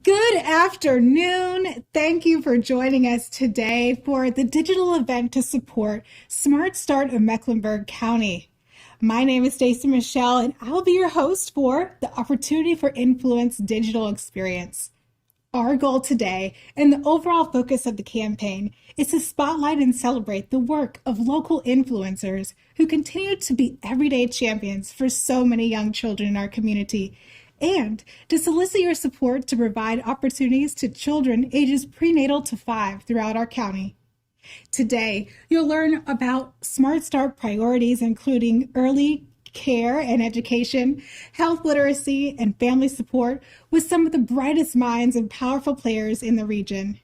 Good afternoon. Thank you for joining us today for the digital event to support Smart Start of Mecklenburg County. My name is Stacey Michelle, and I'll be your host for the Opportunity for Influence digital experience. Our goal today and the overall focus of the campaign is to spotlight and celebrate the work of local influencers who continue to be everyday champions for so many young children in our community, and to solicit your support to provide opportunities to children ages prenatal to 5 throughout our county. Today, you'll learn about Smart Start priorities, including early care and education, health literacy, and family support with some of the brightest minds and powerful players in the region.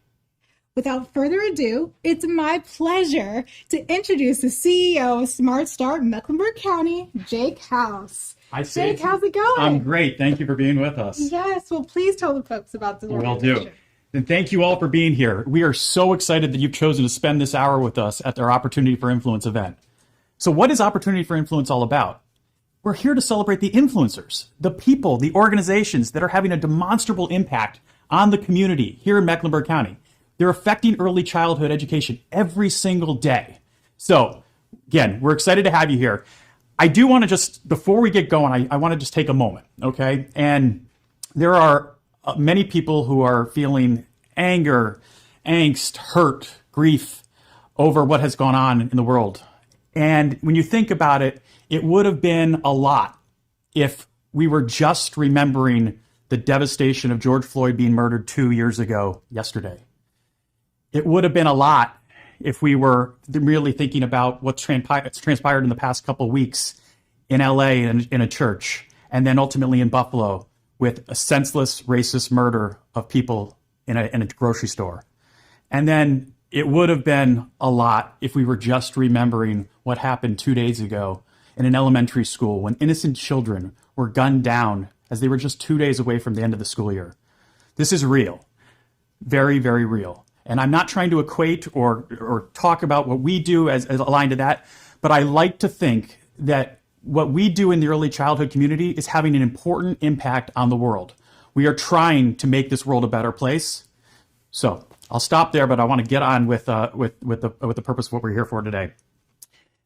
Without further ado, it's my pleasure to introduce the CEO of Smart Start Mecklenburg County, Jake House. Hi, Stacey. Jake, how's it going? I'm great. Thank you for being with us. Yes, well, please tell the folks about this organization. Will do. And thank you all for being here. We are so excited that you've chosen to spend this hour with us at our Opportunity for Influence event. So what is Opportunity for Influence all about? We're here to celebrate the influencers, the people, the organizations that are having a demonstrable impact on the community here in Mecklenburg County. They're affecting early childhood education every single day. So again, we're excited to have you here. I do want to just, before we get going, I want to just take a moment, okay? And there are many people who are feeling anger, angst, hurt, grief over what has gone on in the world. And when you think about it, it would have been a lot if we were just remembering the devastation of George Floyd being murdered 2 years ago yesterday. It would have been a lot if we were really thinking about what's transpired in the past couple of weeks in LA and in a church, and then ultimately in Buffalo with a senseless racist murder of people in a grocery store. And then it would have been a lot if we were just remembering what happened 2 days ago in an elementary school when innocent children were gunned down as they were just 2 days away from the end of the school year. This is real, very, very real. And I'm not trying to equate or talk about what we do as aligned to that, but I like to think that what we do in the early childhood community is having an important impact on the world. We are trying to make this world a better place. So I'll stop there, but I want to get on with the purpose of what we're here for today.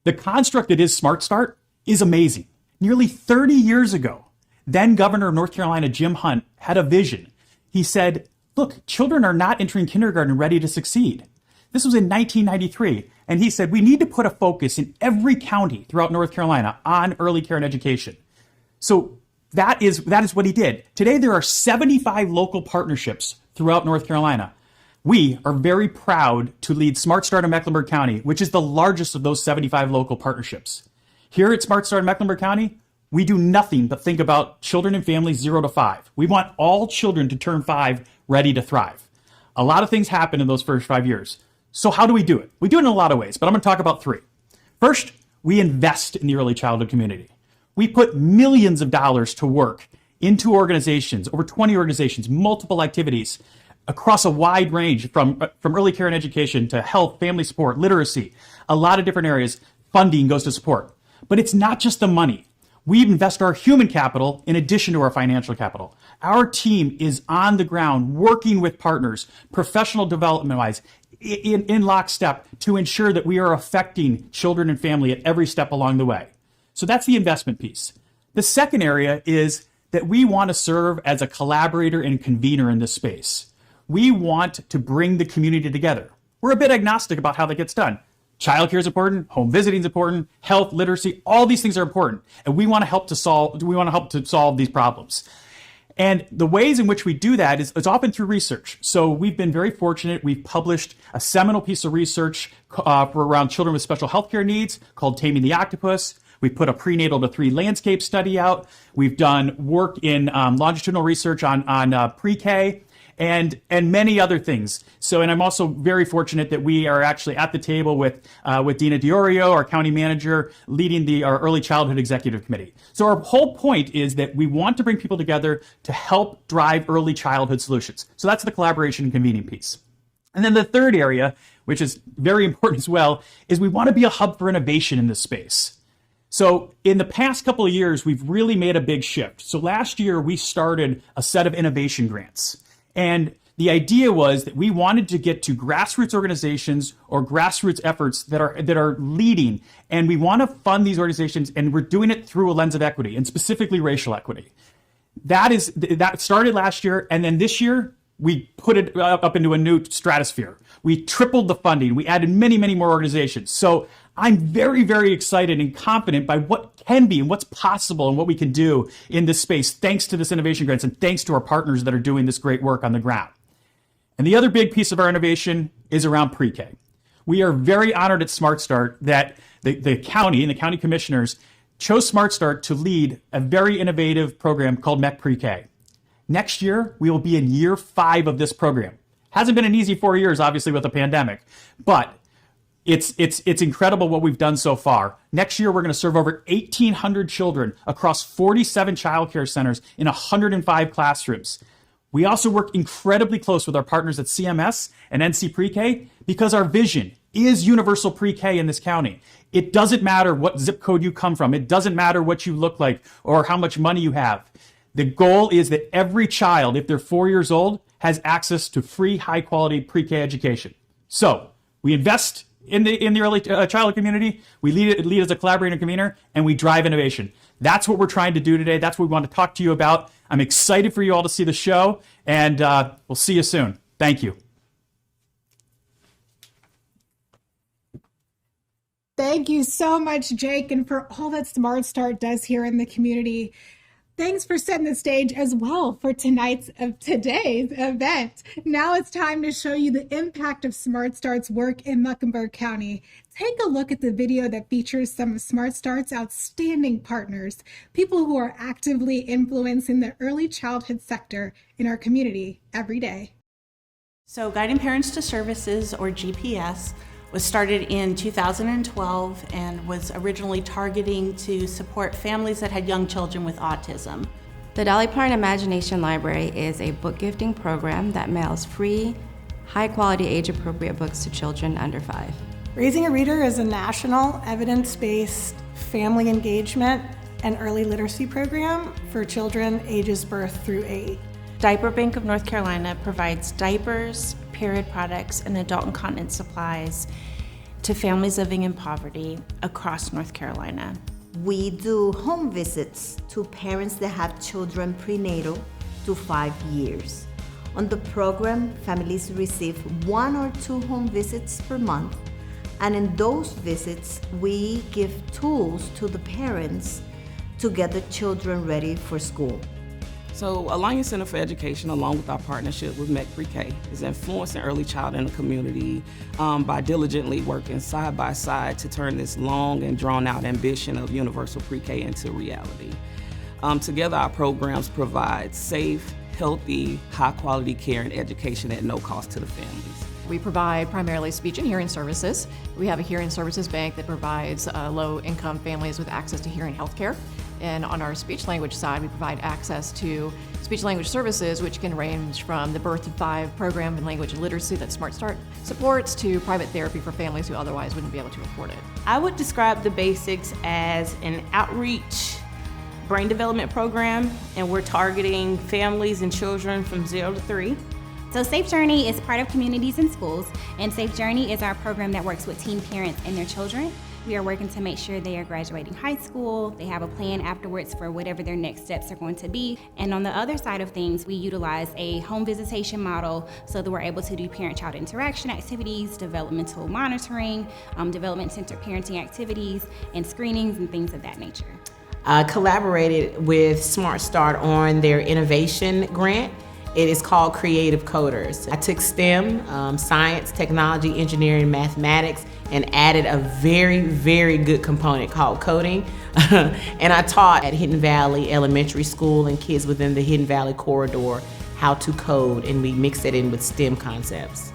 The construct that is Smart Start is amazing. Nearly 30 years ago, then Governor of North Carolina, Jim Hunt, had a vision. He said, look, children are not entering kindergarten ready to succeed. This was in 1993. And he said, we need to put a focus in every county throughout North Carolina on early care and education. So that is what he did. Today, there are 75 local partnerships throughout North Carolina. We are very proud to lead Smart Start in Mecklenburg County, which is the largest of those 75 local partnerships. Here at Smart Start in Mecklenburg County, we do nothing but think about children and families 0 to 5. We want all children to turn 5 ready to thrive. A lot of things happen in those first 5 years. So how do we do it? We do it in a lot of ways, but I'm going to talk about 3. First, we invest in the early childhood community. We put millions of dollars to work into organizations, over 20 organizations, multiple activities across a wide range from early care and education to health, family support, literacy, a lot of different areas. Funding goes to support. But it's not just the money. We invest our human capital in addition to our financial capital. Our team is on the ground working with partners, professional development-wise, in lockstep to ensure that we are affecting children and family at every step along the way. So that's the investment piece. The second area is that we want to serve as a collaborator and convener in this space. We want to bring the community together. We're a bit agnostic about how that gets done. Childcare is important, home visiting is important, health, literacy, all these things are important. And we want to help to solve these problems. And the ways in which we do that is often through research. So we've been very fortunate. We've published a seminal piece of research around children with special healthcare needs called Taming the Octopus. We put a prenatal to 3 landscape study out. We've done work in longitudinal research on pre-K and many other things. So, and I'm also very fortunate that we are actually at the table with Dina Diorio, our county manager, leading our early childhood executive committee. So our whole point is that we want to bring people together to help drive early childhood solutions. So that's the collaboration and convening piece. And then the third area, which is very important as well, is we want to be a hub for innovation in this space. So in the past couple of years, we've really made a big shift. So last year, we started a set of innovation grants. And the idea was that we wanted to get to grassroots organizations or grassroots efforts that are leading, and we want to fund these organizations, and we're doing it through a lens of equity, and specifically racial equity. That started last year, and then this year we put it up into a new stratosphere. We tripled the funding. We added many, many more organizations. So I'm very, very excited and confident by what can be and what's possible and what we can do in this space, thanks to this innovation grants and thanks to our partners that are doing this great work on the ground. And the other big piece of our innovation is around pre-K. We are very honored at Smart Start that the county and the county commissioners chose Smart Start to lead a very innovative program called MEC Pre-K. Next year, we will be in year 5 of this program. Hasn't been an easy 4 years, obviously, with the pandemic, but it's incredible what we've done so far. Next year, we're going to serve over 1,800 children across 47 childcare centers in 105 classrooms. We also work incredibly close with our partners at CMS and NC Pre-K because our vision is universal pre-K in this county. It doesn't matter what zip code you come from. It doesn't matter what you look like or how much money you have. The goal is that every child, if they're 4 years old, has access to free, high-quality pre-K education. So we invest in the early childhood community. We lead as a collaborator and convener, and we drive innovation. That's what we're trying to do today. That's what we want to talk to you about. I'm excited for you all to see the show, and we'll see you soon. Thank you. Thank you so much, Jake, and for all that Smart Start does here in the community. Thanks for setting the stage as well for today's event. Now it's time to show you the impact of Smart Start's work in Muckenberg County. Take a look at the video that features some of Smart Start's outstanding partners, people who are actively influencing the early childhood sector in our community every day. So Guiding Parents to Services, or GPS, was started in 2012 and was originally targeting to support families that had young children with autism. The Dolly Parton Imagination Library is a book gifting program that mails free, high-quality, age-appropriate books to children under 5. Raising a Reader is a national, evidence-based family engagement and early literacy program for children ages birth through 8. Diaper Bank of North Carolina provides diapers, period products, and adult incontinence supplies to families living in poverty across North Carolina. We do home visits to parents that have children prenatal to 5 years. On the program, families receive 1 or 2 home visits per month, and in those visits, we give tools to the parents to get the children ready for school. So Alliance Center for Education, along with our partnership with MEC Pre-K, is influencing early child in the community by diligently working side by side to turn this long and drawn out ambition of universal pre-K into reality. Together, our programs provide safe, healthy, high quality care and education at no cost to the families. We provide primarily speech and hearing services. We have a hearing services bank that provides low-income families with access to hearing health care. And on our speech language side, we provide access to speech language services, which can range from the Birth to 5 program and language literacy that Smart Start supports to private therapy for families who otherwise wouldn't be able to afford it. I would describe the basics as an outreach brain development program, and we're targeting families and children from 0 to 3. So Safe Journey is part of Communities in Schools, and Safe Journey is our program that works with teen parents and their children. We are working to make sure they are graduating high school, they have a plan afterwards for whatever their next steps are going to be. And on the other side of things, we utilize a home visitation model so that we're able to do parent-child interaction activities, developmental monitoring, development-centered parenting activities, and screenings and things of that nature. Collaborated with Smart Start on their innovation grant. It is called Creative Coders. I took STEM, science, technology, engineering, mathematics, and added a very, very good component called coding. And I taught at Hidden Valley Elementary School and kids within the Hidden Valley corridor how to code, and we mixed it in with STEM concepts.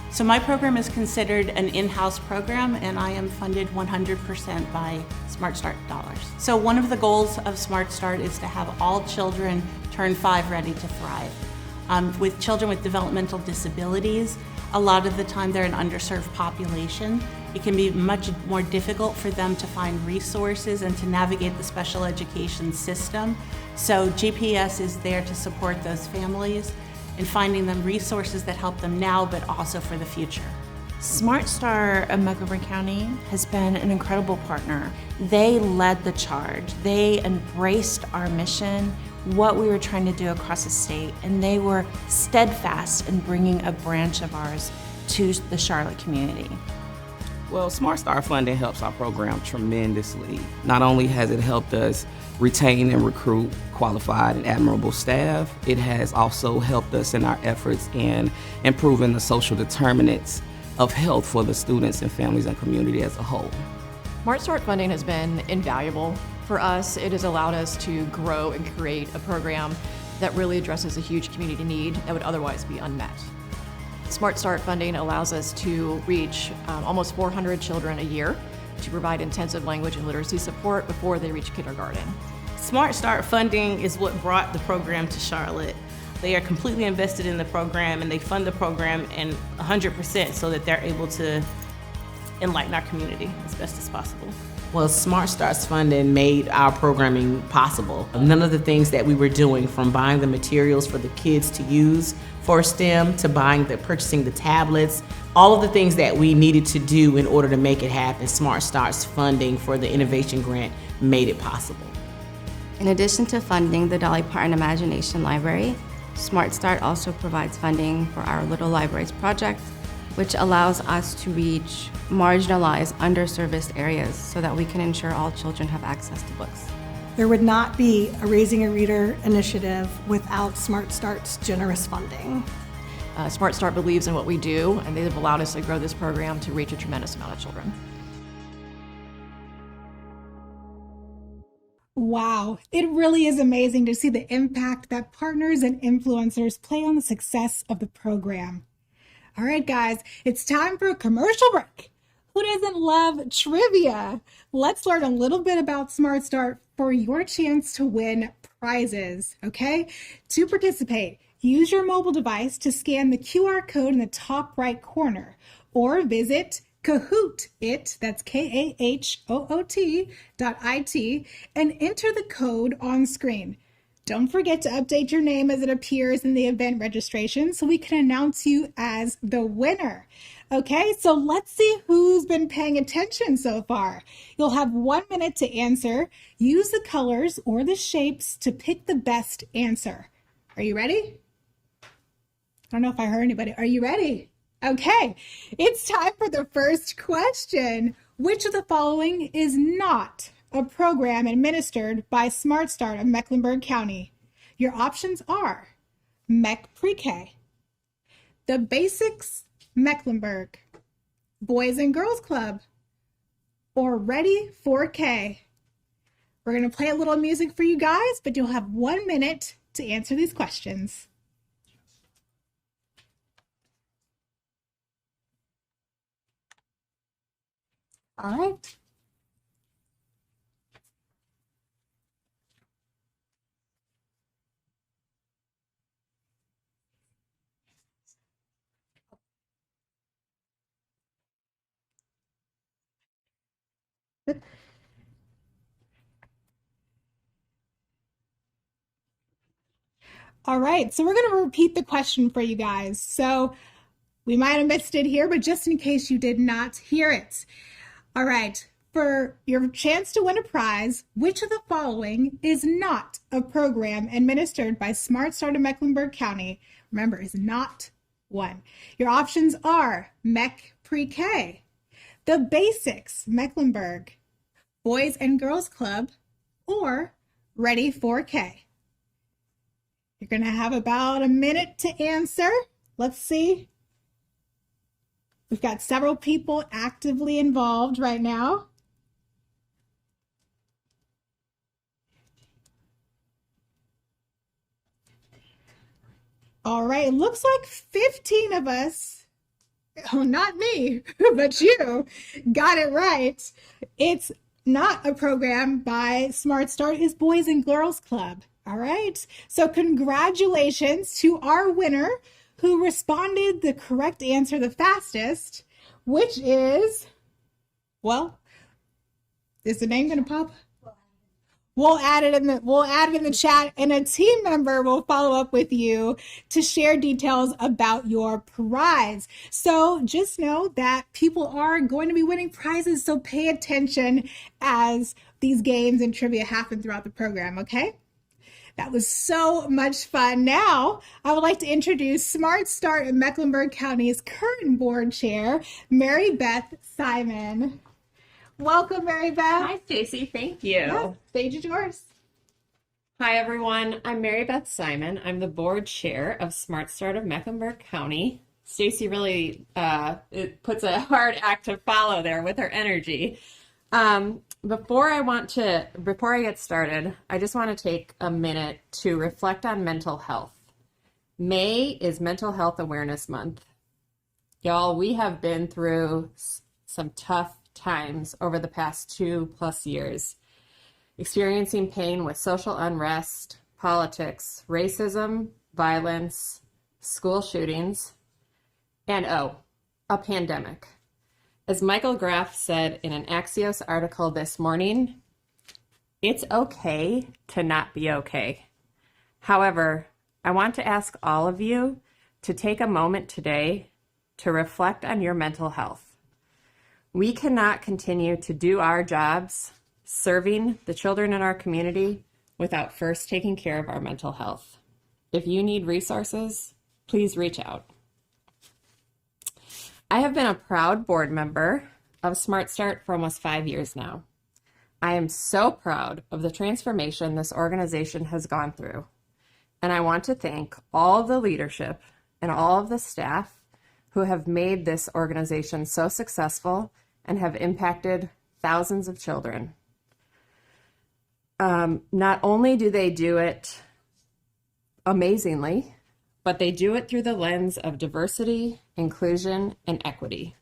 So my program is considered an in-house program, and I am funded 100% by Smart Start dollars. So one of the goals of Smart Start is to have all children turn 5 ready to thrive. With children with developmental disabilities, a lot of the time they're an underserved population, it can be much more difficult for them to find resources and to navigate the special education system. So GPS is there to support those families in finding them resources that help them now, but also for the future. Smart Start of Mecklenburg County has been an incredible partner. They led the charge. They embraced our mission, what we were trying to do across the state, and they were steadfast in bringing a branch of ours to the Charlotte community. Well, Smart Start funding helps our program tremendously. Not only has it helped us retain and recruit qualified and admirable staff, it has also helped us in our efforts in improving the social determinants of health for the students and families and community as a whole. Smart Start funding has been invaluable for us. It has allowed us to grow and create a program that really addresses a huge community need that would otherwise be unmet. Smart Start funding allows us to reach almost 400 children a year to provide intensive language and literacy support before they reach kindergarten. Smart Start funding is what brought the program to Charlotte. They are completely invested in the program and they fund the program in 100% so that they're able to enlighten our community as best as possible. Well, Smart Start's funding made our programming possible. None of the things that we were doing, from buying the materials for the kids to use for STEM to purchasing the tablets, all of the things that we needed to do in order to make it happen, Smart Start's funding for the innovation grant made it possible. In addition to funding the Dolly Parton Imagination Library, Smart Start also provides funding for our Little Libraries project, which allows us to reach marginalized, underserviced areas so that we can ensure all children have access to books. There would not be a Raising a Reader initiative without Smart Start's generous funding. Smart Start believes in what we do, and they've allowed us to grow this program to reach a tremendous amount of children. Wow, it really is amazing to see the impact that partners and influencers play on the success of the program. All right, guys, it's time for a commercial break. Who doesn't love trivia? Let's learn a little bit about Smart Start for your chance to win prizes, okay? To participate, use your mobile device to scan the QR code in the top right corner or visit Kahoot.it, that's KAHOOT.IT, and enter the code on screen. Don't forget to update your name as it appears in the event registration so we can announce you as the winner. Okay, so let's see who's been paying attention so far. You'll have 1 minute to answer. Use the colors or the shapes to pick the best answer. Are you ready? I don't know if I heard anybody. Are you ready? Okay, it's time for the first question. Which of the following is not a program administered by Smart Start of Mecklenburg County? Your options are Mech Pre-K, The Basics Mecklenburg, Boys and Girls Club, or Ready 4K. We're going to play a little music for you guys, but you'll have 1 minute to answer these questions. All right. All right, so we're going to repeat the question for you guys. So we might have missed it here, but just in case you did not hear it. All right, for your chance to win a prize, which of the following is not a program administered by Smart Start of Mecklenburg County? Remember, is not one. Your options are Mech Pre-K, The Basics Mecklenburg, Boys and Girls Club, or Ready 4K. You're going to have about a minute to answer. Let's see. We've got several people actively involved right now. All right, it looks like 15 of us, oh, not me, but you, got it right. It's not a program by Smart Start, it's Boys and Girls Club. All right, so congratulations to our winner who responded the correct answer the fastest, which is Well, is the name going to pop? We'll add it in the chat, and a team member will follow up with you to share details about your prize. So just know that people are going to be winning prizes, so pay attention as these games and trivia happen throughout the program, okay? That was so much fun. Now, I would like to introduce Smart Start in Mecklenburg County's current board chair, Mary Beth Simon. Welcome, Mary Beth. Hi, Stacy. Thank you. Yeah, stage is yours. Hi, everyone. I'm Mary Beth Simon. I'm the board chair of Smart Start of Mecklenburg County. Stacy really it puts a hard act to follow there with her energy. Before I get started, I just want to take a minute to reflect on mental health. May is Mental Health Awareness Month. Y'all, we have been through some tough times over the past 2+ years, experiencing pain with social unrest, politics, racism, violence, school shootings, and a pandemic. As Michael Graff said in an Axios article this morning, it's okay to not be okay. However, I want to ask all of you to take a moment today to reflect on your mental health. We cannot continue to do our jobs serving the children in our community without first taking care of our mental health. If you need resources, please reach out. I have been a proud board member of Smart Start for almost 5 years now. I am so proud of the transformation this organization has gone through, and I want to thank all of the leadership and all of the staff who have made this organization so successful and have impacted thousands of children. Not only do they do it amazingly, but they do it through the lens of diversity, inclusion, and equity.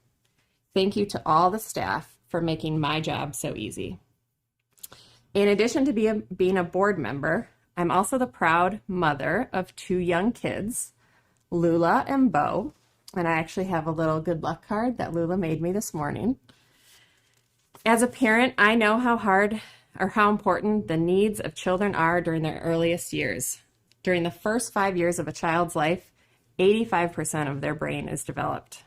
Thank you to all the staff for making my job so easy. In addition to being a board member, I'm also the proud mother of 2 young kids, Lula and Bo, and I actually have a little good luck card that Lula made me this morning. As a parent, I know how hard or how important the needs of children are during their earliest years. During the first 5 years of a child's life, 85% of their brain is developed.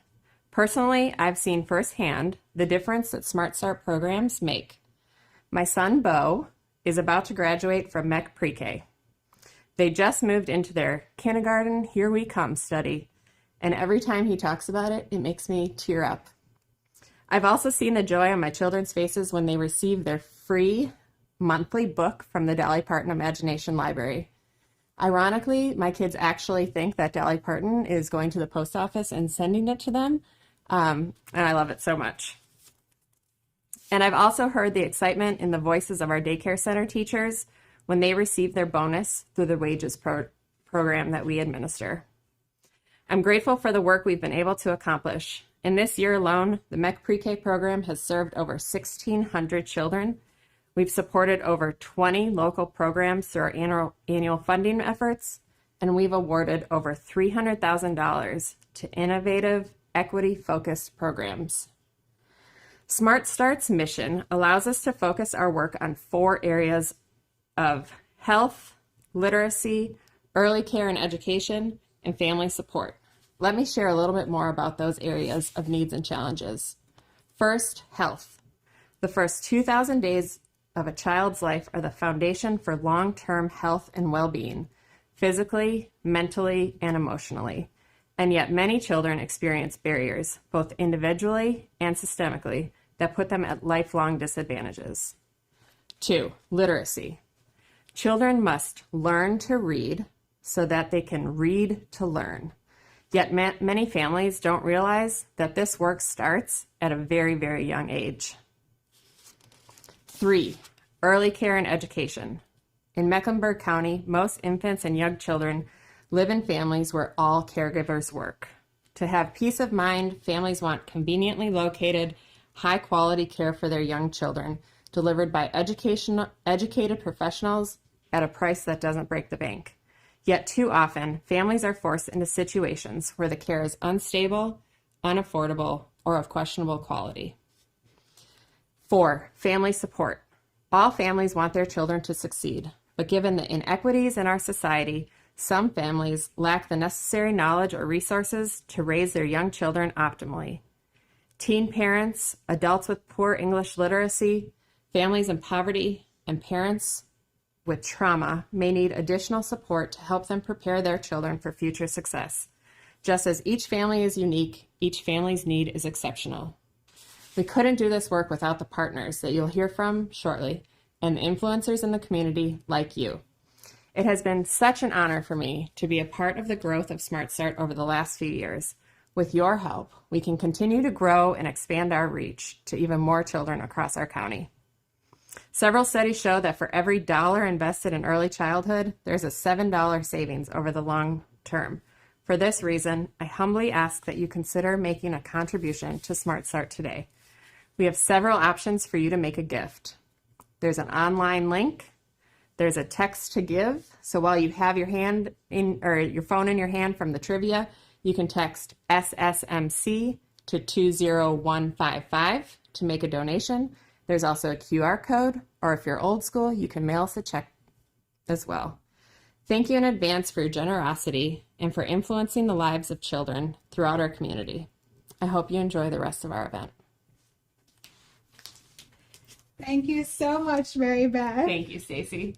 Personally, I've seen firsthand the difference that Smart Start programs make. My son, Bo, is about to graduate from Mech Pre-K. They just moved into their kindergarten Here We Come study, and every time he talks about it, it makes me tear up. I've also seen the joy on my children's faces when they receive their free monthly book from the Dolly Parton Imagination Library. Ironically, my kids actually think that Dolly Parton is going to the post office and sending it to them, and I love it so much. And I've also heard the excitement in the voices of our daycare center teachers when they receive their bonus through the wages program that we administer. I'm grateful for the work we've been able to accomplish. In this year alone, the Mech Pre-K program has served over 1,600 children. We've supported over 20 local programs through our annual funding efforts, and we've awarded over $300,000 to innovative, equity-focused programs. Smart Start's mission allows us to focus our work on 4 areas of health, literacy, early care and education, and family support. Let me share a little bit more about those areas of needs and challenges. First, health. The first 2,000 days of a child's life are the foundation for long-term health and well-being, physically, mentally, and emotionally. And yet many children experience barriers, both individually and systemically, that put them at lifelong disadvantages. 2, literacy. Children must learn to read so that they can read to learn. Yet many families don't realize that this work starts at a very, very young age. 3, early care and education. In Mecklenburg County, most infants and young children live in families where all caregivers work. To have peace of mind, families want conveniently located, high-quality care for their young children, delivered by educated professionals at a price that doesn't break the bank. Yet too often, families are forced into situations where the care is unstable, unaffordable, or of questionable quality. 4, family support. All families want their children to succeed, but given the inequities in our society, some families lack the necessary knowledge or resources to raise their young children optimally. Teen parents, adults with poor English literacy, families in poverty, and parents with trauma may need additional support to help them prepare their children for future success. Just as each family is unique, each family's need is exceptional. We couldn't do this work without the partners that you'll hear from shortly and the influencers in the community like you. It has been such an honor for me to be a part of the growth of Smart Start over the last few years. With your help, we can continue to grow and expand our reach to even more children across our county. Several studies show that for every dollar invested in early childhood, there's a $7 savings over the long term. For this reason, I humbly ask that you consider making a contribution to Smart Start today. We have several options for you to make a gift. There's an online link. There's a text to give. So while you have your hand in or your phone in your hand from the trivia, you can text SSMC to 20155 to make a donation. There's also a QR code, or if you're old school, you can mail us a check as well. Thank you in advance for your generosity and for influencing the lives of children throughout our community. I hope you enjoy the rest of our event. Thank you so much, Mary Beth. Thank you, Stacy.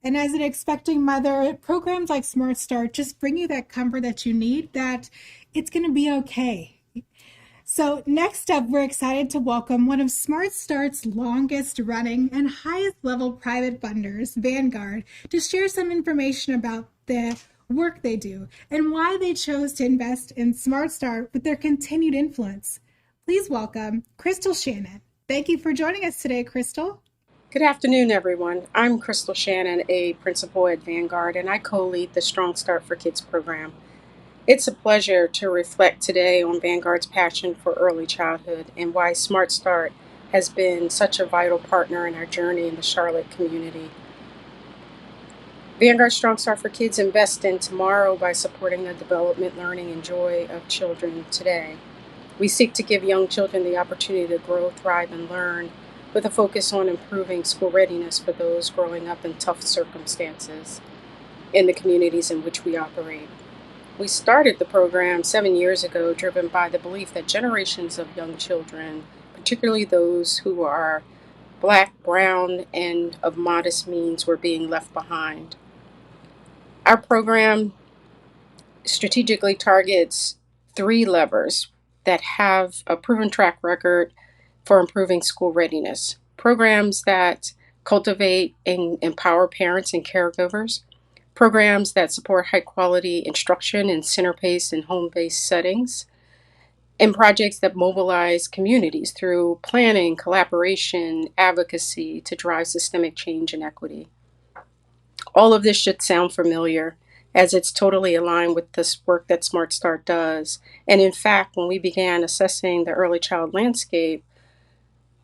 And as an expecting mother, programs like Smart Start just bring you that comfort that you need, that it's going to be okay. So next up, we're excited to welcome one of Smart Start's longest running and highest level private funders, Vanguard, to share some information about the work they do and why they chose to invest in Smart Start with their continued influence. Please welcome Crystal Shannon. Thank you for joining us today, Crystal. Good afternoon, everyone. I'm Crystal Shannon, a principal at Vanguard, and I co-lead the Strong Start for Kids program. It's a pleasure to reflect today on Vanguard's passion for early childhood and why Smart Start has been such a vital partner in our journey in the Charlotte community. Vanguard Strong Start for Kids invests in tomorrow by supporting the development, learning, and joy of children today. We seek to give young children the opportunity to grow, thrive, and learn with a focus on improving school readiness for those growing up in tough circumstances in the communities in which we operate. We started the program 7 years ago, driven by the belief that generations of young children, particularly those who are Black, brown, and of modest means, were being left behind. Our program strategically targets 3 levers that have a proven track record for improving school readiness. Programs that cultivate and empower parents and caregivers. Programs that support high-quality instruction in center-paced and home-based settings. And projects that mobilize communities through planning, collaboration, advocacy to drive systemic change and equity. All of this should sound familiar, as it's totally aligned with this work that Smart Start does. And in fact, when we began assessing the early child landscape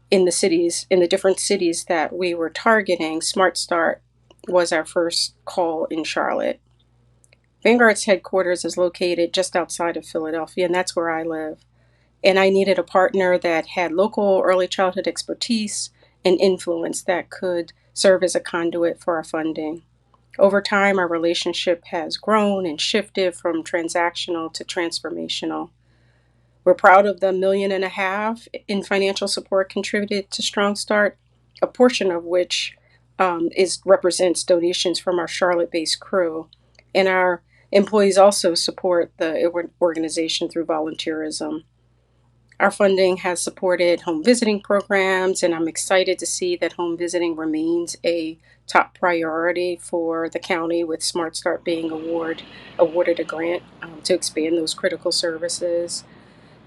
in the different cities that we were targeting, Smart Start was our first call in Charlotte. Vanguard's headquarters is located just outside of Philadelphia, and that's where I live. And I needed a partner that had local early childhood expertise and influence that could serve as a conduit for our funding. Over time, our relationship has grown and shifted from transactional to transformational. We're proud of the $1.5 million in financial support contributed to Strong Start, a portion of which represents donations from our Charlotte-based crew. And our employees also support the organization through volunteerism. Our funding has supported home visiting programs, and I'm excited to see that home visiting remains a top priority for the county, with Smart Start being awarded a grant to expand those critical services.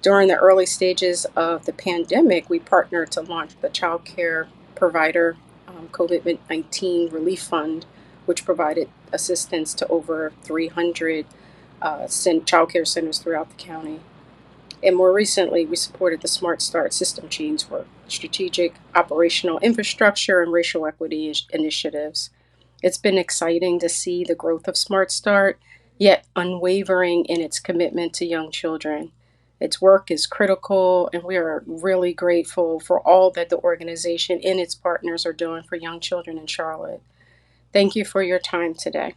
During the early stages of the pandemic, we partnered to launch the Child Care Provider COVID-19 Relief Fund, which provided assistance to over 300 child care centers throughout the county. And more recently, we supported the Smart Start system change work, strategic operational infrastructure, and racial equity initiatives. It's been exciting to see the growth of Smart Start, yet unwavering in its commitment to young children. Its work is critical, and we are really grateful for all that the organization and its partners are doing for young children in Charlotte. Thank you for your time today.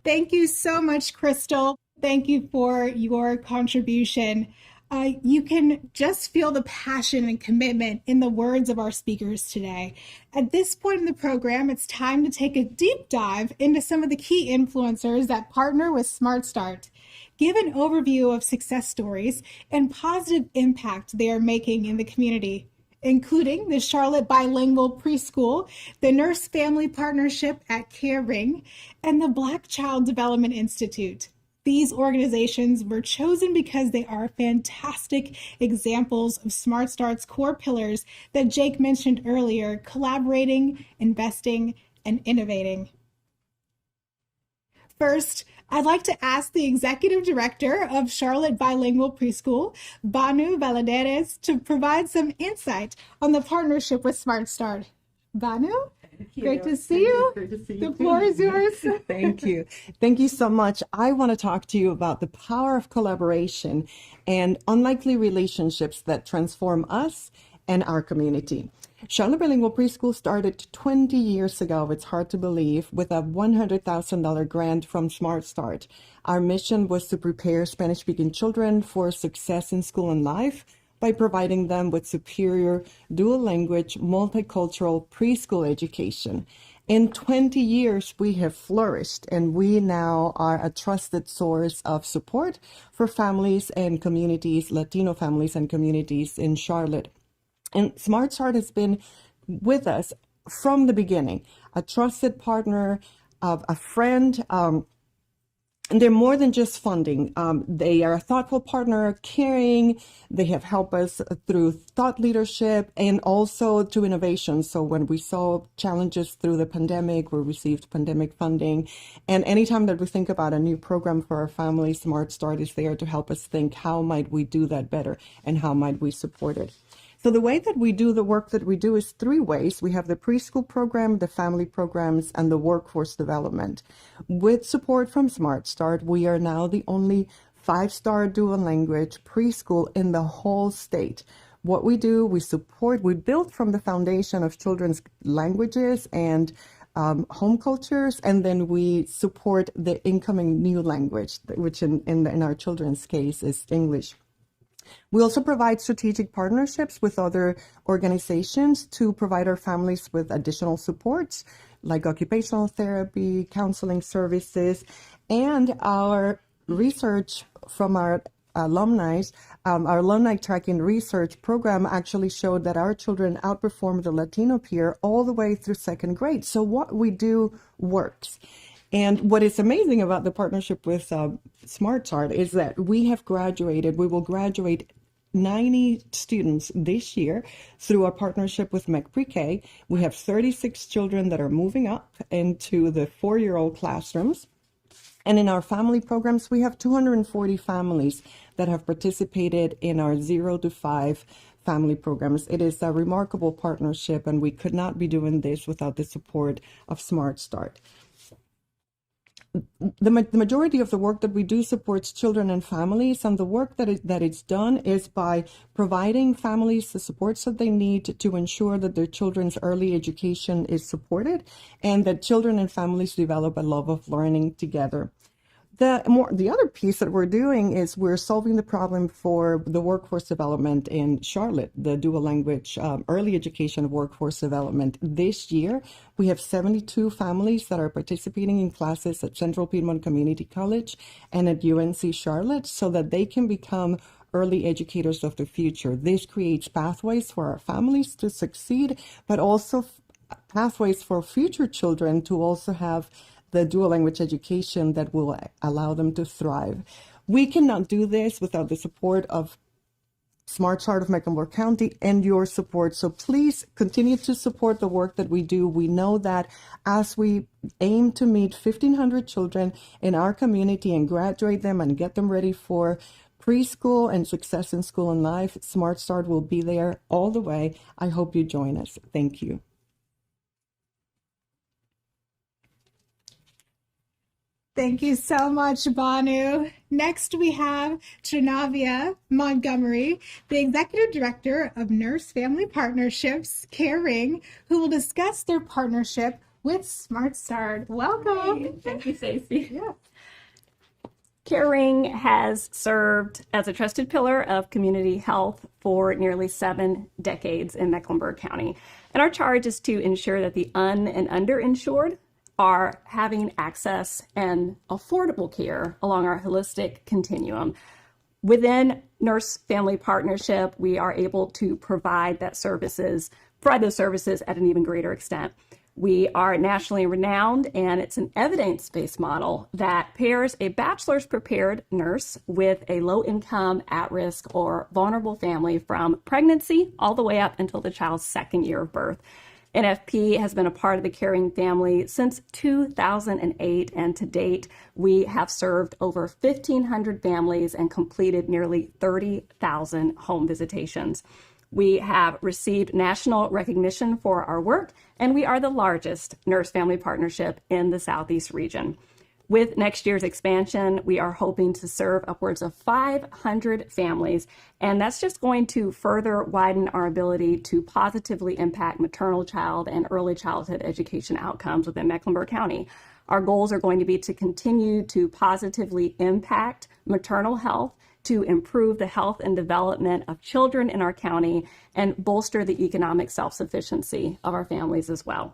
Thank you so much, Crystal. Thank you for your contribution. You can just feel the passion and commitment in the words of our speakers today. At this point in the program, it's time to take a deep dive into some of the key influencers that partner with Smart Start. Give an overview of success stories and positive impact they are making in the community, including the Charlotte Bilingual Preschool, the Nurse Family Partnership at Care Ring, and the Black Child Development Institute. These organizations were chosen because they are fantastic examples of Smart Start's core pillars that Jake mentioned earlier: collaborating, investing, and innovating. First, I'd like to ask the Executive Director of Charlotte Bilingual Preschool, Banu Valadares, to provide some insight on the partnership with Smart Start. Banu? Great to see you. Great to see you. The floor is yours. Thank you. Thank you so much. I want to talk to you about the power of collaboration and unlikely relationships that transform us and our community. Charlotte Bilingual Preschool started 20 years ago, it's hard to believe, with a $100,000 grant from Smart Start. Our mission was to prepare Spanish-speaking children for success in school and life by providing them with superior dual language, multicultural preschool education. In 20 years, we have flourished, and we now are a trusted source of support for families and communities, Latino families and communities in Charlotte. And Smart Start has been with us from the beginning, a trusted partner, a friend. And they're more than just funding. They are a thoughtful partner, caring. They have helped us through thought leadership and also to innovation. So when we saw challenges through the pandemic, we received pandemic funding. And anytime that we think about a new program for our family, Smart Start is there to help us think, how might we do that better and how might we support it? So the way that we do the work that we do is three ways. We have the preschool program, the family programs, and the workforce development. With support from Smart Start, we are now the only 5-star dual language preschool in the whole state. What we do, we build from the foundation of children's languages and home cultures, and then we support the incoming new language, which in our children's case is English. We also provide strategic partnerships with other organizations to provide our families with additional supports like occupational therapy, counseling services, and our research from our alumni tracking research program actually showed that our children outperformed the Latino peer all the way through 2nd grade. So what we do works. And what is amazing about the partnership with Smart Start is that we will graduate 90 students this year through our partnership with Meck Pre-K. We have 36 children that are moving up into the 4-year-old classrooms. And in our family programs, we have 240 families that have participated in our 0 to 5 family programs. It is a remarkable partnership, and we could not be doing this without the support of Smart Start. The majority of the work that we do supports children and families, and the work that it's done is by providing families the supports that they need to ensure that their children's early education is supported and that children and families develop a love of learning together. The other piece that we're doing is we're solving the problem for the workforce development in Charlotte, the dual language early education workforce development. This year, we have 72 families that are participating in classes at Central Piedmont Community College and at UNC Charlotte so that they can become early educators of the future. This creates pathways for our families to succeed, but also pathways for future children to also have the dual language education that will allow them to thrive. We cannot do this without the support of Smart Start of Mecklenburg County and your support. So please continue to support the work that we do. We know that as we aim to meet 1,500 children in our community and graduate them and get them ready for preschool and success in school and life, Smart Start will be there all the way. I hope you join us. Thank you. Thank you so much, Banu. Next, we have Trinavia Montgomery, the Executive Director of Nurse Family Partnerships, Caring, who will discuss their partnership with Smart Start. Welcome. Hey, thank you, Stacey. Yeah. Caring has served as a trusted pillar of community health for nearly 7 decades in Mecklenburg County. And our charge is to ensure that the and underinsured are having access and affordable care along our holistic continuum. Within Nurse Family Partnership, we are able to provide those services at an even greater extent. We are nationally renowned, and it's an evidence-based model that pairs a bachelor's prepared nurse with a low-income, at-risk, or vulnerable family from pregnancy all the way up until the child's 2nd year of birth. NFP has been a part of the Caring family since 2008, and to date, we have served over 1,500 families and completed nearly 30,000 home visitations. We have received national recognition for our work, and we are the largest nurse family partnership in the Southeast region. With next year's expansion, we are hoping to serve upwards of 500 families, and that's just going to further widen our ability to positively impact maternal child and early childhood education outcomes within Mecklenburg County. Our goals are going to be to continue to positively impact maternal health, to improve the health and development of children in our county, and bolster the economic self-sufficiency of our families as well.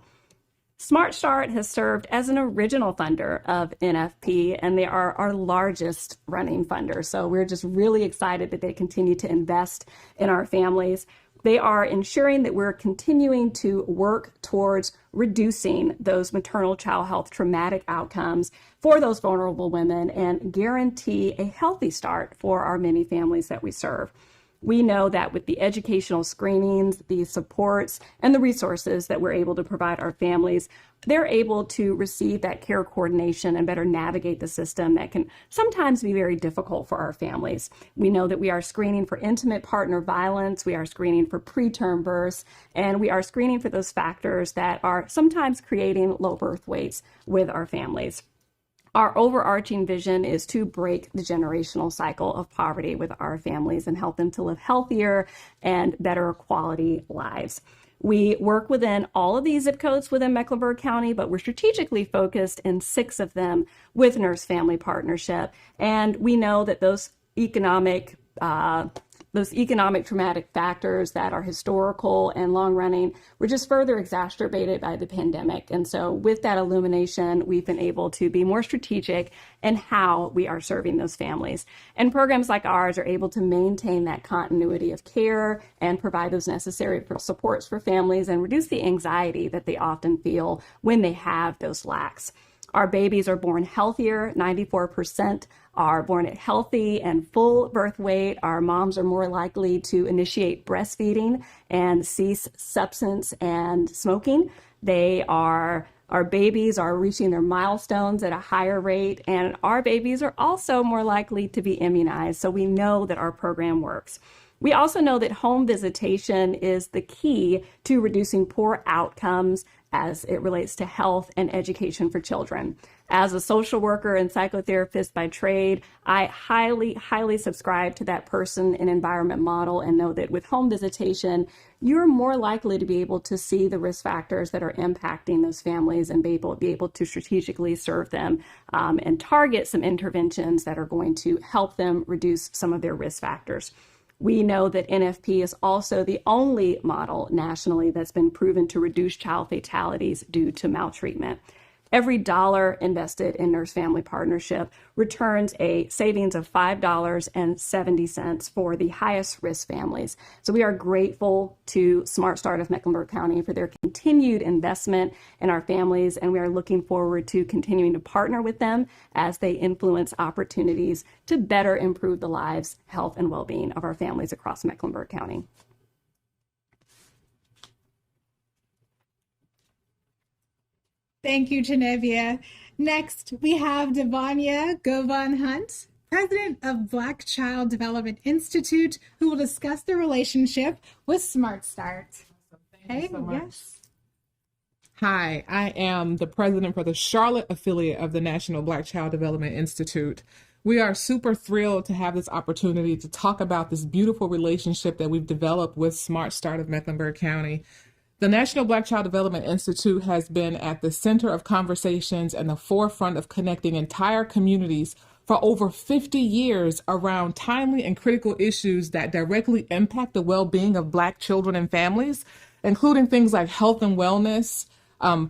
Smart Start has served as an original funder of NFP, and they are our largest running funder. So we're just really excited that they continue to invest in our families. They are ensuring that we're continuing to work towards reducing those maternal child health traumatic outcomes for those vulnerable women and guarantee a healthy start for our many families that we serve. We know that with the educational screenings, the supports, and the resources that we're able to provide our families, they're able to receive that care coordination and better navigate the system that can sometimes be very difficult for our families. We know that we are screening for intimate partner violence, we are screening for preterm births, and we are screening for those factors that are sometimes creating low birth weights with our families. Our overarching vision is to break the generational cycle of poverty with our families and help them to live healthier and better quality lives. We work within all of these zip codes within Mecklenburg County, but we're strategically focused in 6 of them with Nurse Family Partnership. And we know that those economic traumatic factors that are historical and long-running were just further exacerbated by the pandemic. And so with that illumination, we've been able to be more strategic in how we are serving those families. And programs like ours are able to maintain that continuity of care and provide those necessary supports for families and reduce the anxiety that they often feel when they have those lacks. Our babies are born healthier. 94% are born at healthy and full birth weight. Our moms are more likely to initiate breastfeeding and cease substance and smoking. Our babies are reaching their milestones at a higher rate, and our babies are also more likely to be immunized. So we know that our program works. We also know that home visitation is the key to reducing poor outcomes as it relates to health and education for children. As a social worker and psychotherapist by trade, I highly, highly subscribe to that person and environment model and know that with home visitation, you're more likely to be able to see the risk factors that are impacting those families and be able to strategically serve them and target some interventions that are going to help them reduce some of their risk factors. We know that NFP is also the only model nationally that's been proven to reduce child fatalities due to maltreatment. Every dollar invested in Nurse Family Partnership returns a savings of $5.70 for the highest risk families. So we are grateful to Smart Start of Mecklenburg County for their continued investment in our families, and we are looking forward to continuing to partner with them as they influence opportunities to better improve the lives, health, and well-being of our families across Mecklenburg County. Thank you, Genevieve. Next, we have Devanya Govan-Hunt, president of Black Child Development Institute, who will discuss the relationship with Smart Start. Thank you so much. Yes. Hi, I am the president for the Charlotte affiliate of the National Black Child Development Institute. We are super thrilled to have this opportunity to talk about this beautiful relationship that we've developed with Smart Start of Mecklenburg County. The National Black Child Development Institute has been at the center of conversations and the forefront of connecting entire communities for over 50 years around timely and critical issues that directly impact the well-being of Black children and families, including things like health and wellness,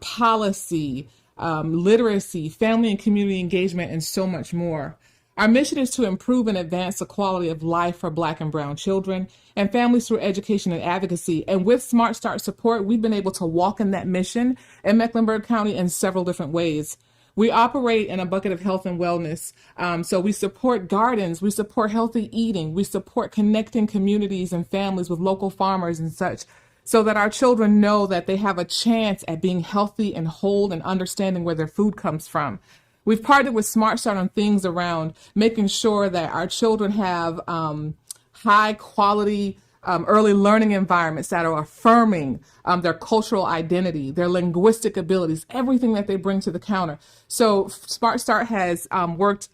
policy, literacy, family and community engagement, and so much more. Our mission is to improve and advance the quality of life for Black and brown children and families through education and advocacy. And with Smart Start support, we've been able to walk in that mission in Mecklenburg County in several different ways. We operate in a bucket of health and wellness. So we support gardens, we support healthy eating, we support connecting communities and families with local farmers and such, so that our children know that they have a chance at being healthy and whole and understanding where their food comes from. We've partnered with Smart Start on things around making sure that our children have high quality early learning environments that are affirming their cultural identity, their linguistic abilities, everything that they bring to the counter. So Smart Start has worked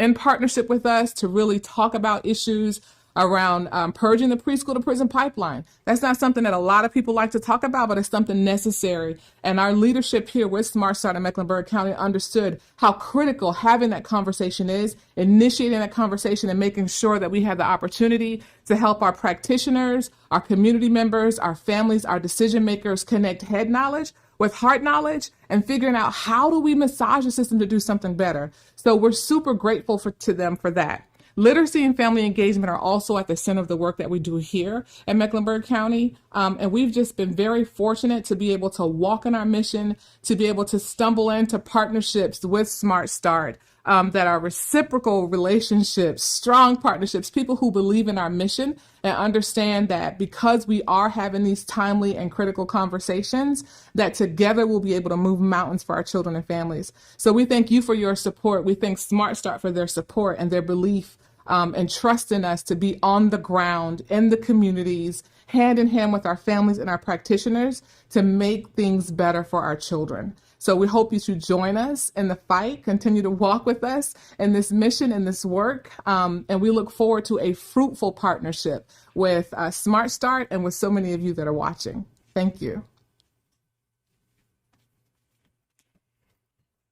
in partnership with us to really talk about issues around purging the preschool to prison pipeline. That's not something that a lot of people like to talk about, but it's something necessary. And our leadership here with Smart Start in Mecklenburg County understood how critical having that conversation is, initiating that conversation and making sure that we have the opportunity to help our practitioners, our community members, our families, our decision makers connect head knowledge with heart knowledge and figuring out how do we massage the system to do something better. So we're super grateful to them for that. Literacy and family engagement are also at the center of the work that we do here at Mecklenburg County. And we've just been very fortunate to be able to walk in our mission, to be able to stumble into partnerships with Smart Start that are reciprocal relationships, strong partnerships, people who believe in our mission and understand that because we are having these timely and critical conversations, that together we'll be able to move mountains for our children and families. So we thank you for your support. We thank Smart Start for their support and their belief and trust in us to be on the ground in the communities, hand in hand with our families and our practitioners to make things better for our children. So we hope you should join us in the fight, continue to walk with us in this mission and this work. And we look forward to a fruitful partnership with Smart Start and with so many of you that are watching. Thank you.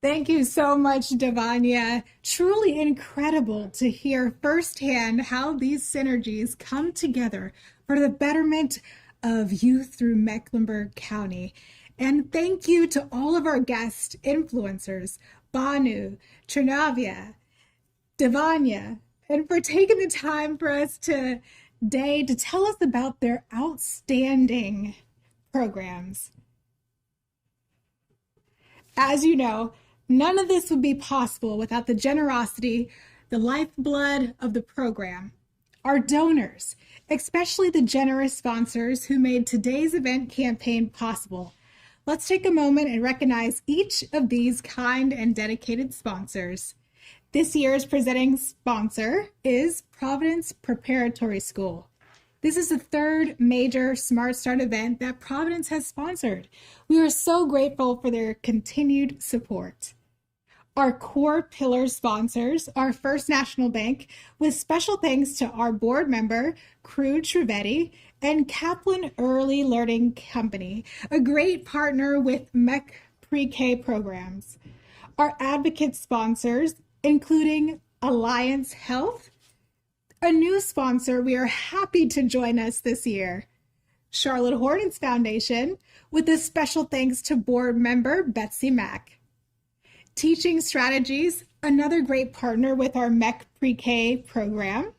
Thank you so much, Devanya. Truly incredible to hear firsthand how these synergies come together for the betterment of youth through Mecklenburg County. And thank you to all of our guest influencers, Banu, Trinavia, Devanya, and for taking the time for us today to tell us about their outstanding programs. As you know, none of this would be possible without the generosity, the lifeblood of the program, our donors, especially the generous sponsors who made today's event campaign possible. Let's take a moment and recognize each of these kind and dedicated sponsors. This year's presenting sponsor is Providence Preparatory School. This is the third major Smart Start event that Providence has sponsored. We are so grateful for their continued support. Our core pillar sponsors are First National Bank, with special thanks to our board member, Crew Trevetti, and Kaplan Early Learning Company, a great partner with MEC pre-K programs. Our advocate sponsors, including Alliance Health, a new sponsor we are happy to join us this year, Charlotte Hornets Foundation, with a special thanks to board member Betsy Mack. Teaching Strategies, another great partner with our MEC pre-K program.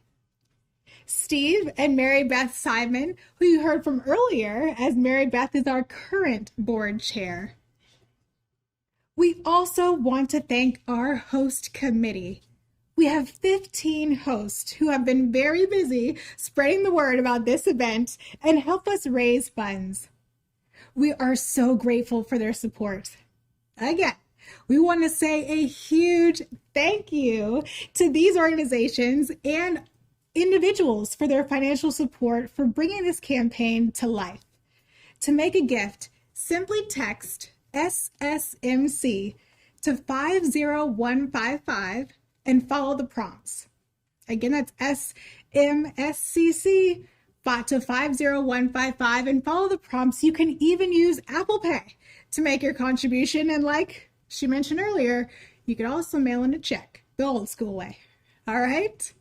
Steve and Mary Beth Simon, who you heard from earlier, as Mary Beth is our current board chair. We also want to thank our host committee. We have 15 hosts who have been very busy spreading the word about this event and help us raise funds. We are so grateful for their support. Again, we want to say a huge thank you to these organizations and individuals for their financial support for bringing this campaign to life. To make a gift, simply text SSMC to 50155 and follow the prompts. Again, that's SMSCC to 50155 and follow the prompts. You can even use Apple Pay to make your contribution. And like she mentioned earlier, you could also mail in a check the old school way. All right?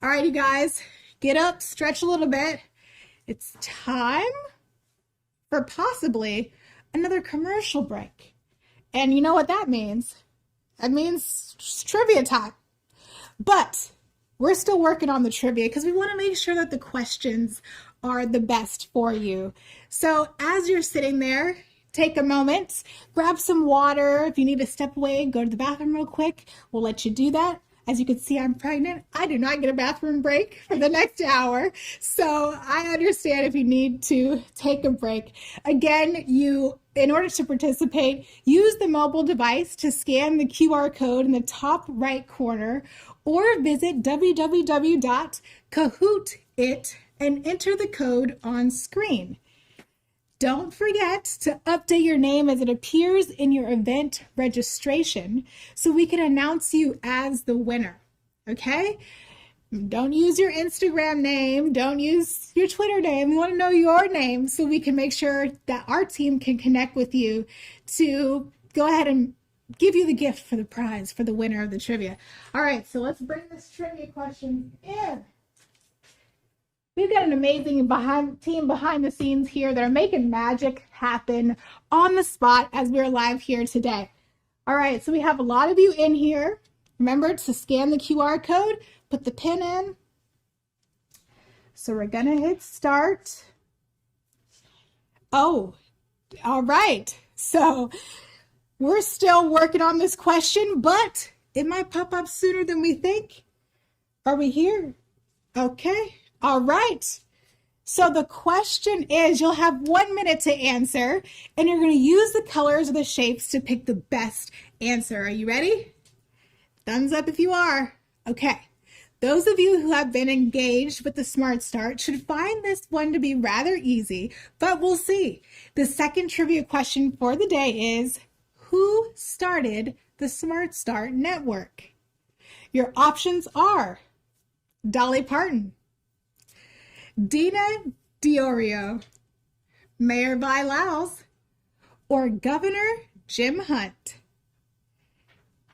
All right, you guys, get up, stretch a little bit. It's time for possibly another commercial break. And you know what that means? That means trivia time. But we're still working on the trivia because we want to make sure that the questions are the best for you. So as you're sitting there, take a moment, grab some water. If you need to step away, go to the bathroom real quick. We'll let you do that. As you can see, I'm pregnant. I do not get a bathroom break for the next hour. So I understand if you need to take a break. Again, in order to participate, use the mobile device to scan the QR code in the top right corner or visit www.kahootit and enter the code on screen. Don't forget to update your name as it appears in your event registration so we can announce you as the winner, okay? Don't use your Instagram name. Don't use your Twitter name. We want to know your name so we can make sure that our team can connect with you to go ahead and give you the gift for the prize for the winner of the trivia. All right, so let's bring this trivia question in. We've got an amazing team behind the scenes here that are making magic happen on the spot as we're live here today. All right, so we have a lot of you in here. Remember to scan the QR code, put the pin in. So we're gonna hit start. Oh, all right. So we're still working on this question, but it might pop up sooner than we think. Are we here? Okay. All right. So the question is, you'll have 1 minute to answer, and you're going to use the colors or the shapes to pick the best answer. Are you ready? Thumbs up if you are. Okay. Those of you who have been engaged with the Smart Start should find this one to be rather easy, but we'll see. The second trivia question for the day is, who started the Smart Start network? Your options are Dolly Parton, Dina Diorio, Mayor Vi Lyles, or Governor Jim Hunt.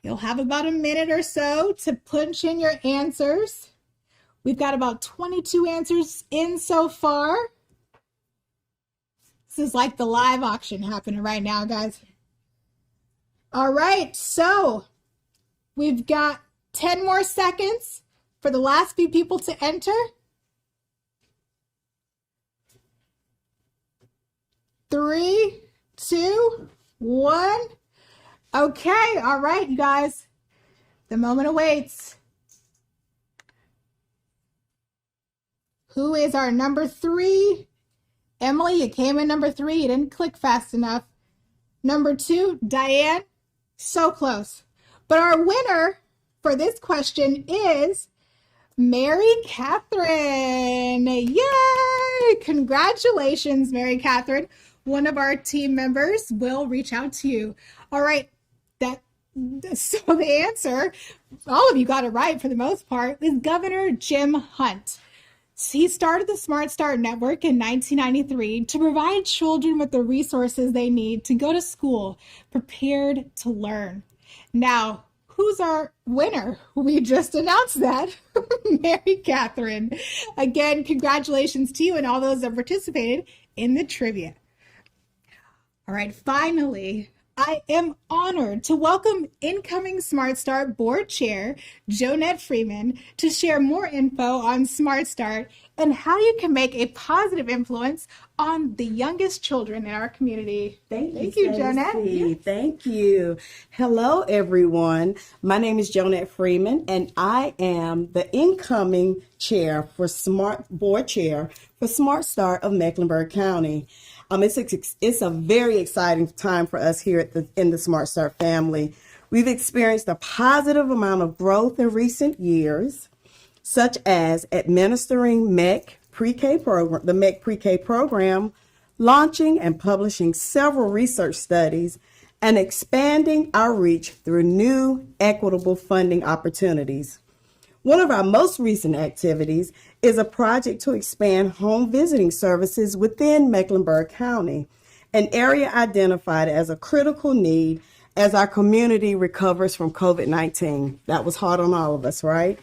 You'll have about a minute or so to punch in your answers. We've got about 22 answers in so far. This is like the live auction happening right now, guys. All right, so we've got 10 more seconds for the last few people to enter. 3, 2, 1. Okay, all right, you guys. The moment awaits. Who is our number 3? Emily, you came in number 3. You didn't click fast enough. Number 2, Diane. So close. But our winner for this question is Mary Catherine. Yay! Congratulations, Mary Catherine. One of our team members will reach out to you. All right. So the answer, all of you got it right for the most part, is Governor Jim Hunt. He started the Smart Start Network in 1993 to provide children with the resources they need to go to school prepared to learn. Now, who's our winner? We just announced that, Mary Catherine. Again, congratulations to you and all those that participated in the trivia. All right, finally, I am honored to welcome incoming Smart Start Board Chair, Jonette Freeman, to share more info on Smart Start and how you can make a positive influence on the youngest children in our community. Thank you, Jonette. Yes. Thank you. Hello, everyone. My name is Jonette Freeman, and I am the incoming chair for Board Chair for Smart Start of Mecklenburg County. It's a very exciting time for us here in the Smart Start family. We've experienced a positive amount of growth in recent years, such as administering MEC pre-K program, the MEC pre-K program launching and publishing several research studies, and expanding our reach through new equitable funding opportunities. One of our most recent activities is a project to expand home visiting services within Mecklenburg County, an area identified as a critical need as our community recovers from COVID-19. That was hard on all of us, right?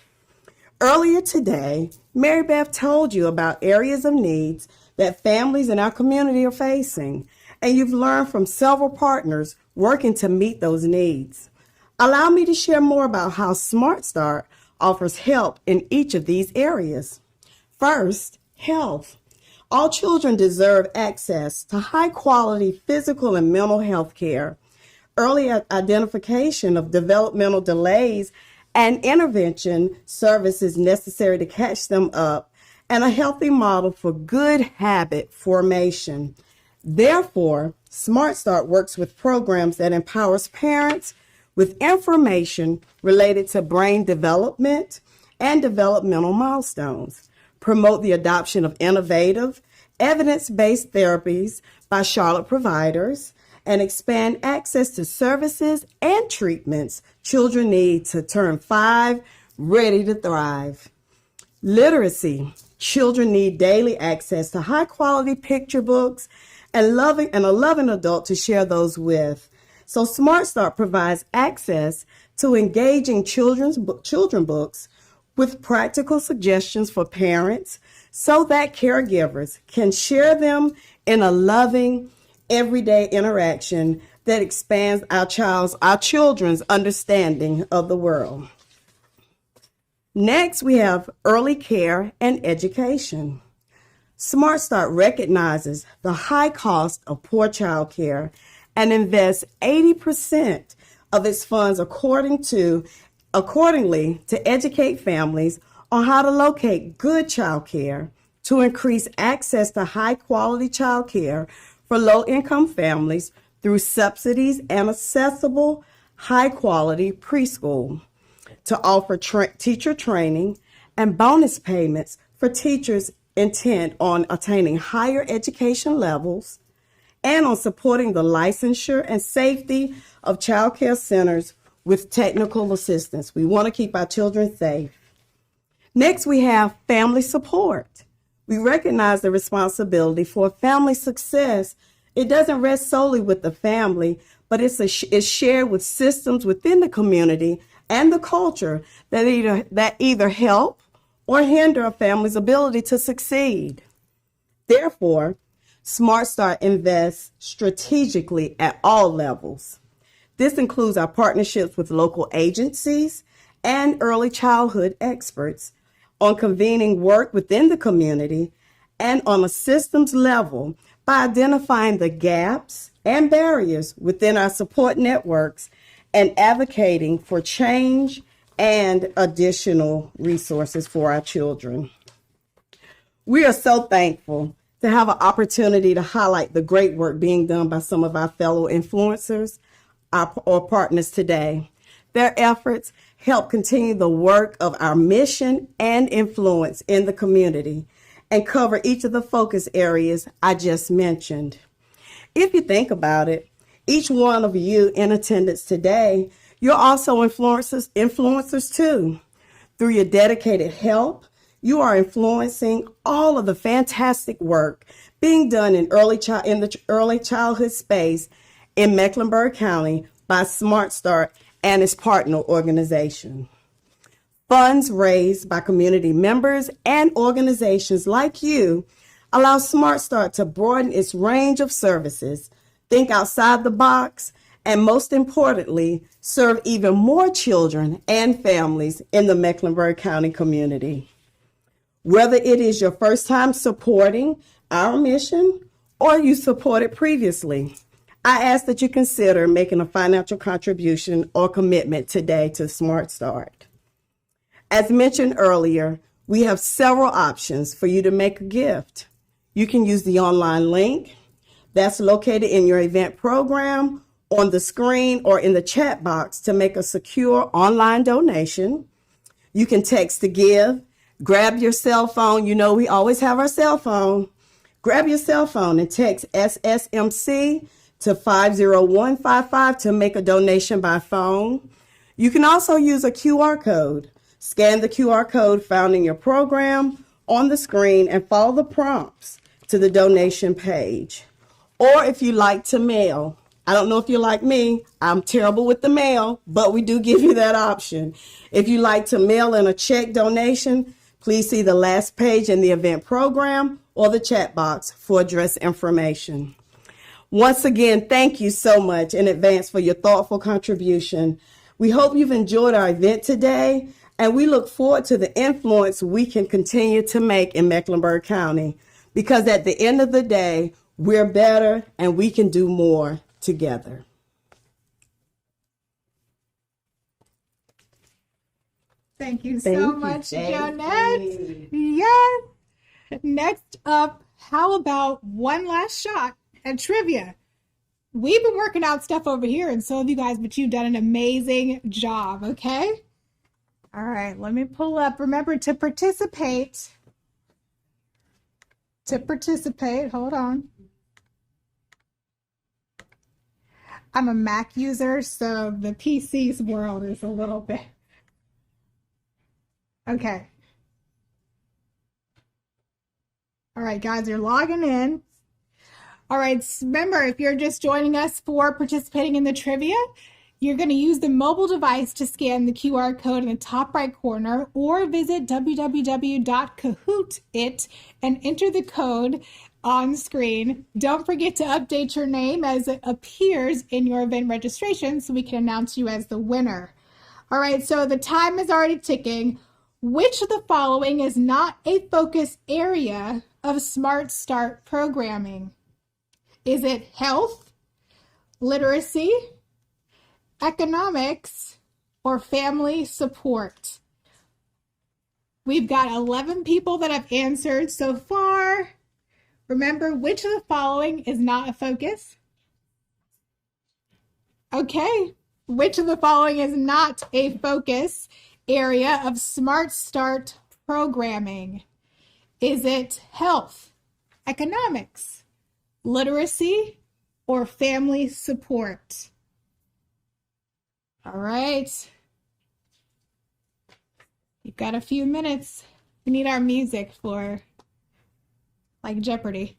Earlier today, Mary Beth told you about areas of needs that families in our community are facing, and you've learned from several partners working to meet those needs. Allow me to share more about how Smart Start offers help in each of these areas. First, health. All children deserve access to high-quality physical and mental health care, early identification of developmental delays, and intervention services necessary to catch them up, and a healthy model for good habit formation. Therefore, Smart Start works with programs that empowers parents with information related to brain development and developmental milestones, promote the adoption of innovative, evidence-based therapies by Charlotte providers, and expand access to services and treatments children need to turn 5 ready to thrive. Literacy. Children need daily access to high-quality picture books and a loving adult to share those with. So Smart Start provides access to engaging children books with practical suggestions for parents so that caregivers can share them in a loving, everyday interaction that expands our children's understanding of the world. Next, we have early care and education. Smart Start recognizes the high cost of poor child care and invests 80% of its funds accordingly to educate families on how to locate good child care, to increase access to high-quality child care for low-income families through subsidies and accessible, high-quality preschool, to offer teacher training and bonus payments for teachers intent on attaining higher education levels, and on supporting the licensure and safety of child care centers with technical assistance. We want to keep our children safe. Next, we have family support. We recognize the responsibility for family success. It doesn't rest solely with the family, but it's shared with systems within the community and the culture that either help or hinder a family's ability to succeed. Therefore, Smart Start invests strategically at all levels. This includes our partnerships with local agencies and early childhood experts on convening work within the community and on a systems level by identifying the gaps and barriers within our support networks and advocating for change and additional resources for our children. We are so thankful to have an opportunity to highlight the great work being done by some of our fellow influencers, our partners today. Their efforts help continue the work of our mission and influence in the community and cover each of the focus areas I just mentioned. If you think about it, each one of you in attendance today, you're also influencers too. Through your dedicated help, you are influencing all of the fantastic work being done in the early childhood space in Mecklenburg County by Smart Start and its partner organization. Funds raised by community members and organizations like you allow Smart Start to broaden its range of services, think outside the box, and most importantly, serve even more children and families in the Mecklenburg County community. Whether it is your first time supporting our mission or you supported previously, I ask that you consider making a financial contribution or commitment today to Smart Start. As mentioned earlier, we have several options for you to make a gift. You can use the online link that's located in your event program, on the screen, or in the chat box to make a secure online donation. You can text to give, grab your cell phone. You know we always have our cell phone. Grab your cell phone and text SSMC to 50155 to make a donation by phone. You can also use a QR code. Scan the QR code found in your program on the screen and follow the prompts to the donation page. Or if you like to mail, I don't know if you're like me, I'm terrible with the mail, but we do give you that option. If you like to mail in a check donation, please see the last page in the event program or the chat box for address information. Once again, thank you so much in advance for your thoughtful contribution. We hope you've enjoyed our event today, and we look forward to the influence we can continue to make in Mecklenburg County, because at the end of the day, we're better and we can do more together. Thank you so much, Jonette. Yes. Next up, how about one last shot at trivia? We've been working out stuff over here, and so have you guys, but you've done an amazing job, okay? All right, let me pull up. Remember to participate. Hold on. I'm a Mac user, so the PC's world is a little bit. Okay. All right, guys, you're logging in. All right, remember, if you're just joining us for participating in the trivia, you're going to use the mobile device to scan the QR code in the top right corner, or visit www.kahootit and enter the code on screen. Don't forget to update your name as it appears in your event registration so we can announce you as the winner. All right, so the time is already ticking. Which of the following is not a focus area of Smart Start programming? Is it health, literacy, economics, or family support? We've got 11 people that have answered so far. Remember, which of the following is not a focus? Okay, which of the following is not a focus area of Smart Start programming? Is it health, economics, literacy, or family support? All right. You've got a few minutes. We need our music for like Jeopardy.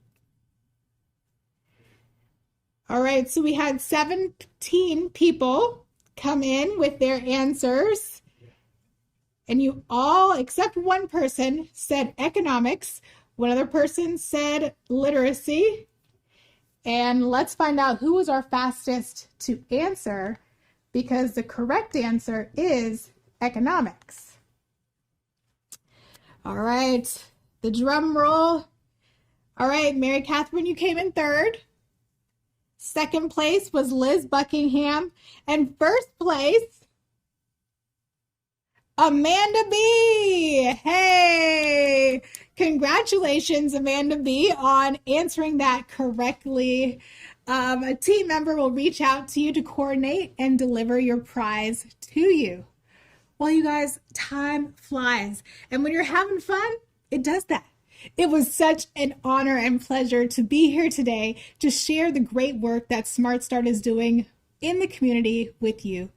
All right, so we had 17 people come in with their answers. And you all, except one person, said economics. One other person said literacy. And let's find out who was our fastest to answer, because the correct answer is economics. All right, the drum roll. All right, Mary Catherine, you came in third. Second place was Liz Buckingham. And first place, Amanda B. Hey, congratulations, Amanda B, on answering that correctly. A team member will reach out to you to coordinate and deliver your prize to you. Well, you guys, time flies. And when you're having fun, it does that. It was such an honor and pleasure to be here today to share the great work that Smart Start is doing in the community with you.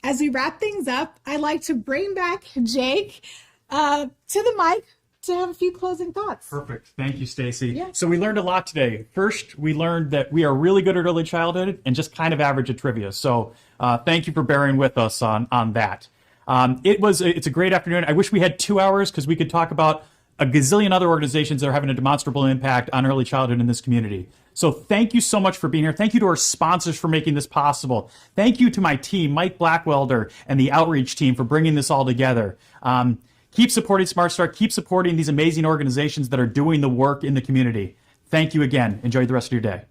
As we wrap things up, I'd like to bring back Jake to the mic to have a few closing thoughts. Perfect. Thank you, Stacy. Yeah. So we learned a lot today. First, we learned that we are really good at early childhood and just kind of average at trivia. So thank you for bearing with us on that. It's a great afternoon. I wish we had 2 hours because we could talk about a gazillion other organizations that are having a demonstrable impact on early childhood in this community. So thank you so much for being here. Thank you to our sponsors for making this possible. Thank you to my team, Mike Blackwelder, and the outreach team for bringing this all together. Keep supporting Smart Start. Keep supporting these amazing organizations that are doing the work in the community. Thank you again. Enjoy the rest of your day.